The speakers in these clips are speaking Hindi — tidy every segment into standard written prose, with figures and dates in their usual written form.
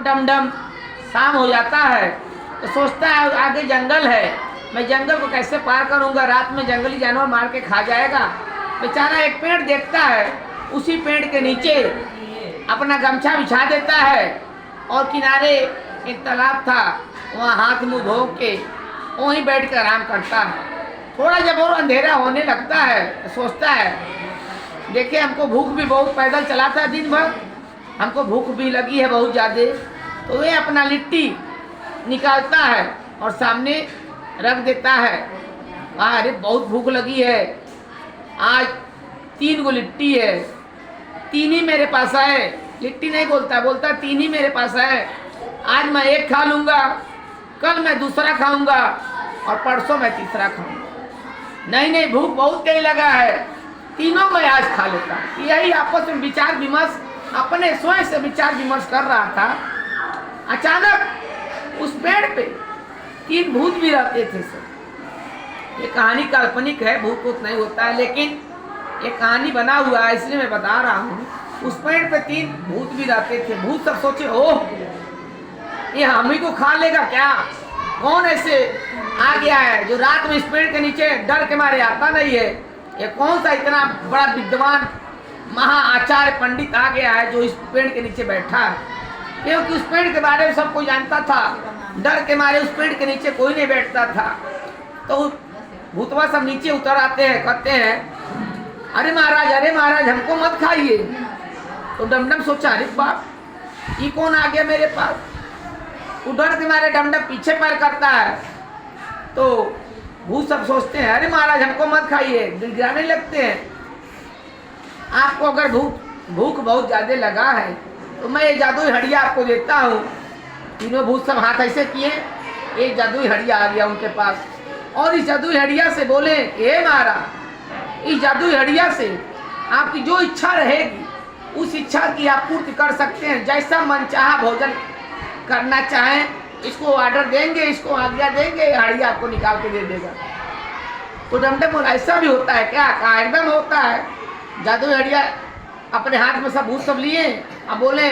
डमडम शाम हो जाता है तो सोचता है आगे जंगल है, मैं जंगल को कैसे पार करूंगा, रात में जंगली जानवर मार के खा जाएगा। बेचारा एक पेड़ देखता है, उसी पेड़ के नीचे अपना गमछा बिछा देता है और किनारे एक तालाब था, वहाँ हाथ मुँह धो के वहीं बैठ कर आराम करता है। थोड़ा जब और अंधेरा होने लगता है तो सोचता है देखिए हमको भूख भी बहुत, पैदल चला था दिन भर, हमको भूख भी लगी है बहुत ज़्यादा। तो वे अपना लिट्टी निकालता है और सामने रख देता है। अरे बहुत भूख लगी है, आज 3 गो लिट्टी है, 3 ही मेरे पास है। लिट्टी नहीं बोलता, बोलता 3 ही मेरे पास है। आज मैं 1 खा लूँगा, कल मैं दूसरा खाऊंगा और परसों मैं तीसरा खाऊंगा। नहीं भूख बहुत तेज लगा है, तीनों मैं आज खा लेता। यही आपस में विचार विमर्श, अपने स्वयं से विचार विमर्श कर रहा था। अचानक उस पेड़ पे 3 भूत भी रहते थे सर। ये कहानी काल्पनिक है, भूत नहीं होता है, लेकिन ये कहानी बना हुआ है इसलिए मैं बता रहा हूँ। उस पेड़ पे 3 भूत भी रहते थे। भूत सब सोचे ओह ये हम ही को खा लेगा क्या, कौन ऐसे आ गया है जो रात में इस पेड़ के नीचे डर के मारे आता नहीं है, ये कौन सा इतना बड़ा विद्वान महा आचार्य पंडित आ गया है जो इस पेड़ के नीचे बैठा है। क्योंकि उस पेड़ के बारे में सब कोई जानता था, डर के मारे उस पेड़ के नीचे कोई नहीं बैठता था। तो भूतवा सब नीचे उतर आते हैं, कहते हैं अरे महाराज हमको मत खाइए। तो डमडम सोचा अरे बाप ये कौन आ गया मेरे पास। वो डर के मारे डमडम पीछे पैर करता है। तो भूत सब सोचते हैं अरे महाराज हमको मत खाइए, गिराने लगते हैं। आपको अगर भूख बहुत ज़्यादा लगा है तो मैं ये जादुई हड़िया आपको देता हूँ। तीनों भूत सब हाथ ऐसे किए, एक जादुई हड़िया आ गया उनके पास और इस जादुई हड़िया से बोले हे महाराज, इस जादुई हड़िया से आपकी जो इच्छा रहेगी उस इच्छा की आप पूर्ति कर सकते हैं। जैसा मनचाहा भोजन करना चाहें इसको ऑर्डर देंगे, इसको आज्ञा देंगे, हड़िया आपको निकाल के दे देगा। तो डमडम बोला ऐसा भी होता है क्या? कहा एकदम होता है। जादुई हड़िया अपने हाथ में सब भूत सब लिए, अब बोले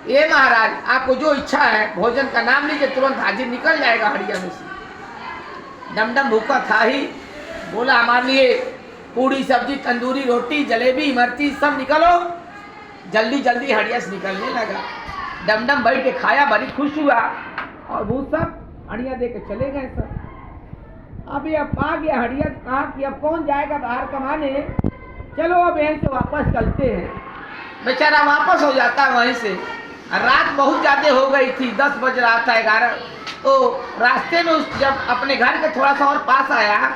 ये महाराज आपको जो इच्छा है भोजन का नाम लीजिए, तुरंत हाजिर निकल जाएगा हड़िया में से। डमडम भूखा था ही, बोला हमारे लिए पूड़ी सब्जी तंदूरी रोटी जलेबी इमरती सब निकलो। जल्दी जल्दी हड़िया से निकलने लगा। डमडम बैठ के खाया, बड़ी खुश हुआ और भूत सब हड़िया दे के चले गए सब। अभी अब आ गया हड़िया, कहा कि अब कौन जाएगा बाहर कमाने, चलो अब यहीं से वापस चलते हैं। बेचारा वापस हो जाता है वहीं से। रात बहुत ज़्यादा हो गई थी, 10 बज रहा था 11। तो रास्ते में जब अपने घर के थोड़ा सा और पास आया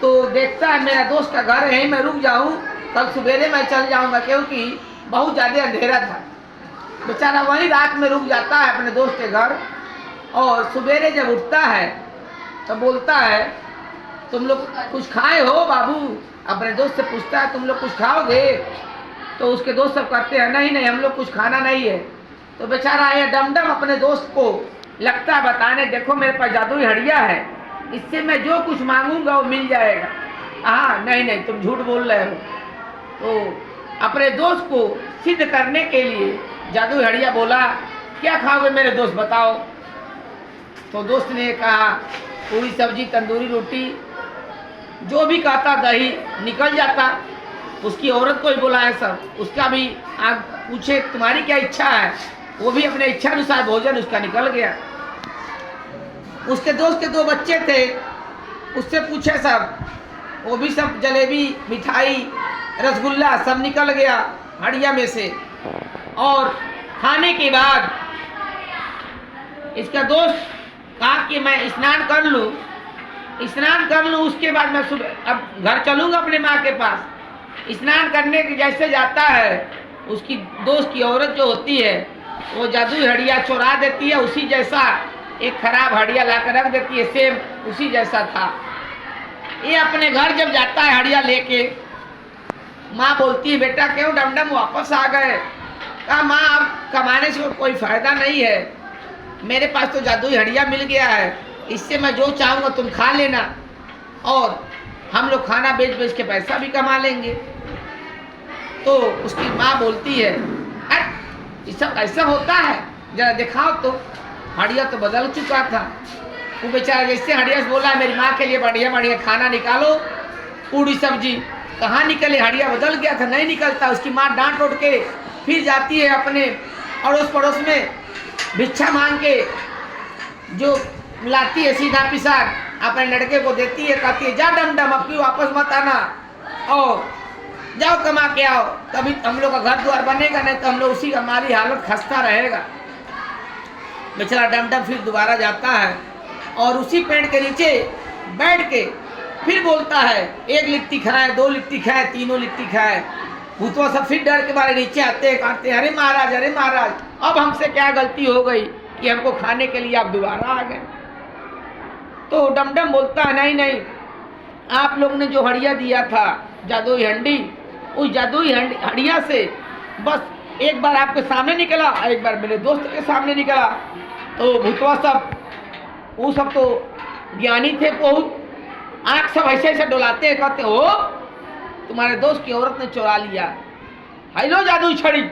तो देखता है मेरा दोस्त का घर है, यहीं मैं रुक जाऊं, कल सवेरे मैं चल जाऊंगा, क्योंकि बहुत ज़्यादा अंधेरा था। बेचारा वहीं रात में रुक जाता है अपने दोस्त के घर और सवेरे जब उठता है तो बोलता है तुम लोग कुछ खाए हो बाबू? अपने दोस्त से पूछता है तुम लोग कुछ खाओगे? तो उसके दोस्त सब कहते हैं नहीं हम लोग कुछ खाना नहीं है। तो बेचारा ये डमडम अपने दोस्त को लगता है बताने, देखो मेरे पास जादुई हड़िया है, इससे मैं जो कुछ मांगूंगा वो मिल जाएगा। हाँ नहीं तुम झूठ बोल रहे हो। तो अपने दोस्त को सिद्ध करने के लिए जादुई हड़िया बोला क्या खाओगे मेरे दोस्त बताओ? तो दोस्त ने कहा पूरी सब्जी तंदूरी रोटी, जो भी कहता दही निकल जाता। उसकी औरत को ही बोला है सब, उसका भी आप पूछे तुम्हारी क्या इच्छा है, वो भी अपने इच्छा अनुसार भोजन उसका निकल गया। उसके दोस्त के 2 बच्चे थे, उससे पूछे सब, वो भी सब जलेबी मिठाई रसगुल्ला सब निकल गया हड़िया में से। और खाने के बाद इसका दोस्त कहा कि मैं स्नान कर लूँ, उसके बाद मैं सुबह अब घर चलूँगा अपने माँ के पास। स्नान करने के जैसे जाता है उसकी दोस्त की औरत जो होती है वो जादुई हड़िया चुरा देती है, उसी जैसा एक खराब हड़िया ला कर रख देती है, सेम उसी जैसा था। ये अपने घर जब जाता है हड़िया लेके, माँ बोलती है बेटा क्यों डमडम वापस आ गए? कहा माँ अब कमाने से कोई फ़ायदा नहीं है, मेरे पास तो जादुई हड़िया मिल गया है, इससे मैं जो चाहूँगा तुम खा लेना और हम लोग खाना बेच बेच के पैसा भी कमा लेंगे। तो उसकी माँ बोलती है ये सब ऐसा होता है, जरा दिखाओ तो। हड़िया तो बदल चुका था। वो बेचारा जैसे हड़िया से बोला मेरी माँ के लिए बढ़िया बढ़िया खाना निकालो, पूड़ी सब्जी, कहाँ निकले, हड़िया बदल गया था, नहीं निकलता। उसकी माँ डांट उठ के फिर जाती है अपने अड़ोस पड़ोस में भिक्षा मांग के, जो लाती है सीधा पिसार अपने लड़के को देती है, कहती है जा डमडम अब क्यों वापस मत आना, और जाओ कमा के आओ, तभी हम लोग का घर द्वार बनेगा, नहीं तो हम लोग उसी हमारी हालत खस्ता रहेगा। बेचारा डमडम फिर दोबारा जाता है और उसी पेड़ के नीचे बैठ के फिर बोलता है, एक लिट्टी खाए, दो लिट्टी खाए, तीनों लिट्टी खाए। भूतवा सब फिर डर के मारे नीचे आते हैं, अरे महाराज अब हमसे क्या गलती हो गई कि हमको खाने के लिए आप दोबारा आ गए। तो डमडम बोलता है, नहीं, आप लोग ने जो हड़िया दिया था जादुई हंडी, उस जादुई हड़िया से बस एक बार आपके सामने निकला, एक बार मेरे दोस्त के सामने निकला। तो भूतवा सब वो सब तो ज्ञानी थे बहुत, आँख सब ऐसे ऐसे डोलाते हैं, कहते हो तुम्हारे दोस्त की औरत ने चुरा लिया, हेलो जादुई छड़ी,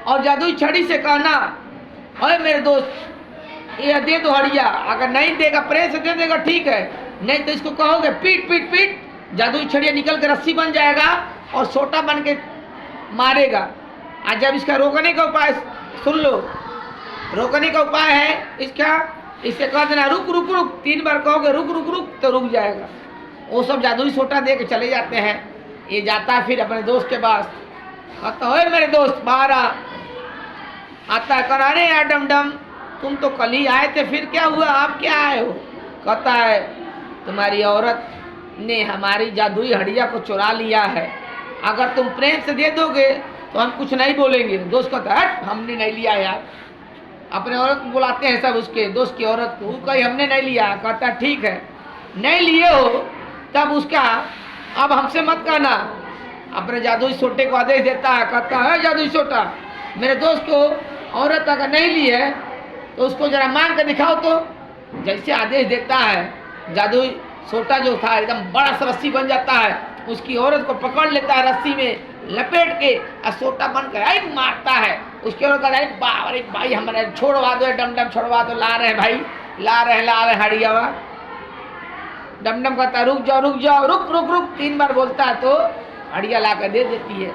और जादुई छड़ी से कहना अरे मेरे दोस्त ये दे दो हड़िया, अगर नहीं देगा प्रेम से दे देगा ठीक है, नहीं तो इसको कहोगे पीट पीट पीट, जादुई छड़िया निकल के रस्सी बन जाएगा और सोटा बन के मारेगा। आज जब इसका रोकने का उपाय सुन लो, रोकने का उपाय है इसका, इससे कह देना रुक रुक रुक, 3 बार कहोगे रुक रुक रुक तो रुक जाएगा। वो सब जादुई सोटा दे के चले जाते हैं। ये जाता है फिर अपने दोस्त के पास, कहता है मेरे दोस्त बाहर आता है, कर अरे यार डमडम तुम तो कल ही आए थे, फिर क्या हुआ, आप क्या आए हो? कहता है तुम्हारी औरत ने हमारी जादुई हड़िया को चुरा लिया है, अगर तुम प्रेम से दे दोगे तो हम कुछ नहीं बोलेंगे। दोस्त कहता है हमने नहीं लिया यार, अपने औरत को बुलाते हैं सब, उसके दोस्त की औरत को, कहीं हमने नहीं लिया। कहता ठीक है नहीं लिए हो तब उसका अब हमसे मत कहना। अपने जादुई सोटे को आदेश देता है, कहता है जादुई सोटा मेरे दोस्त को औरत अगर नहीं ली है तो उसको जरा मांग कर दिखाओ। तो जैसे आदेश देता है जादुई सोटा जो था एकदम बड़ा सा रस्सी बन जाता है, उसकी औरत को पकड़ लेता है रस्सी में लपेट के, और सोटा बनकर आई मारता है। उसके औरत कहता है अरे भाई हमारे छोड़वा दो, डमडम छोड़वा दो, ला रहे भाई ला रहे हड़ियावा। डमडम कहता रुक जाओ रुक रुक रुक, 3 बार बोलता है तो हड़िया ला कर दे देती है।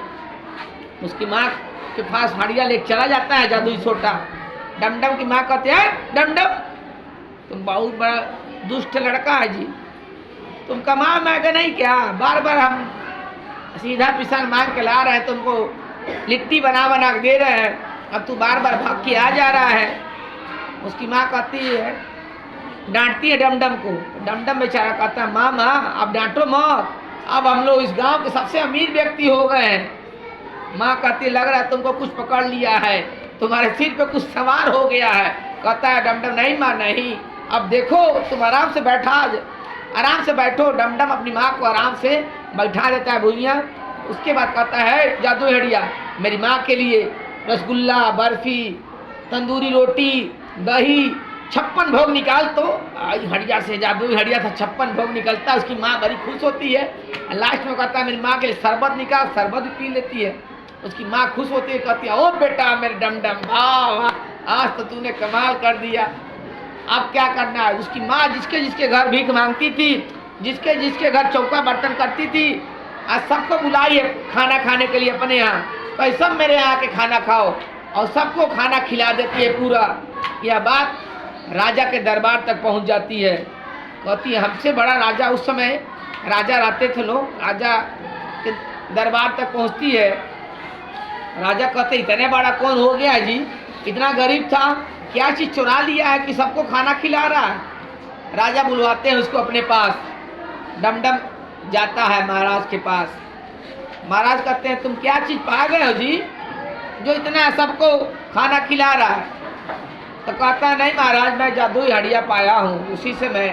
उसकी माँ के पास हड़िया लेके चला जाता है जादुई सोटा। डमडम की माँ कहते हैं डमडम तुम बहुत बड़ा दुष्ट लड़का है जी, तुम कमा मैं नहीं क्या, बार बार हम सीधा पिसान मांग के ला रहे हैं, तुमको लिट्टी बना बना के दे रहे हैं, अब तू बार बार भाग के आ जा रहा है। उसकी माँ कहती है, डांटती है डमडम को। डमडम बेचारा कहता है माँ अब डांटो मत, अब हम लोग इस गांव के सबसे अमीर व्यक्ति हो गए हैं। माँ कहती लग रहा है तुमको कुछ पकड़ लिया है, तुम्हारे सिर पे कुछ सवार हो गया है। कहता है डमडम नहीं माँ नहीं, अब देखो तुम आराम से बैठा, आराम से बैठो। डमडम अपनी माँ को आराम से बैठा देता है भुइयाँ। उसके बाद कहता है जादुई हड़िया मेरी माँ के लिए रसगुल्ला, बर्फी, तंदूरी रोटी, दही, 56 भोग निकाल। तो हड़िया से जादुई हड़िया था 56 भोग निकलता है। उसकी माँ बड़ी खुश होती है। लास्ट में कहता है मेरी माँ के लिए शरबत निकाल, शरबत भी पी लेती है। उसकी माँ खुश होती है, कहती है ओ बेटा मेरे डमडम वाह वाह आज तो तूने कमाल कर दिया, अब क्या करना है। उसकी माँ जिसके जिसके घर भीख मांगती थी, जिसके जिसके घर चौका बर्तन करती थी, आज सबको बुलाई है खाना खाने के लिए अपने यहाँ, तो सब मेरे यहाँ के खाना खाओ, और सबको खाना खिला देती है पूरा। यह बात राजा के दरबार तक पहुँच जाती है। कहती है हमसे बड़ा राजा, उस समय राजा रहते थे लोग, राजा के दरबार तक पहुँचती है। राजा कहते इतने बड़ा कौन हो गया जी, इतना गरीब था, क्या चीज़ चुरा लिया है कि सबको खाना खिला रहा है। राजा बुलवाते हैं उसको अपने पास। डमडम जाता है महाराज के पास। महाराज कहते हैं तुम क्या चीज़ पा गए हो जी जो इतना सबको खाना खिला रहा है। तो कहता है नहीं महाराज मैं जादुई हड़िया पाया हूँ, उसी से मैं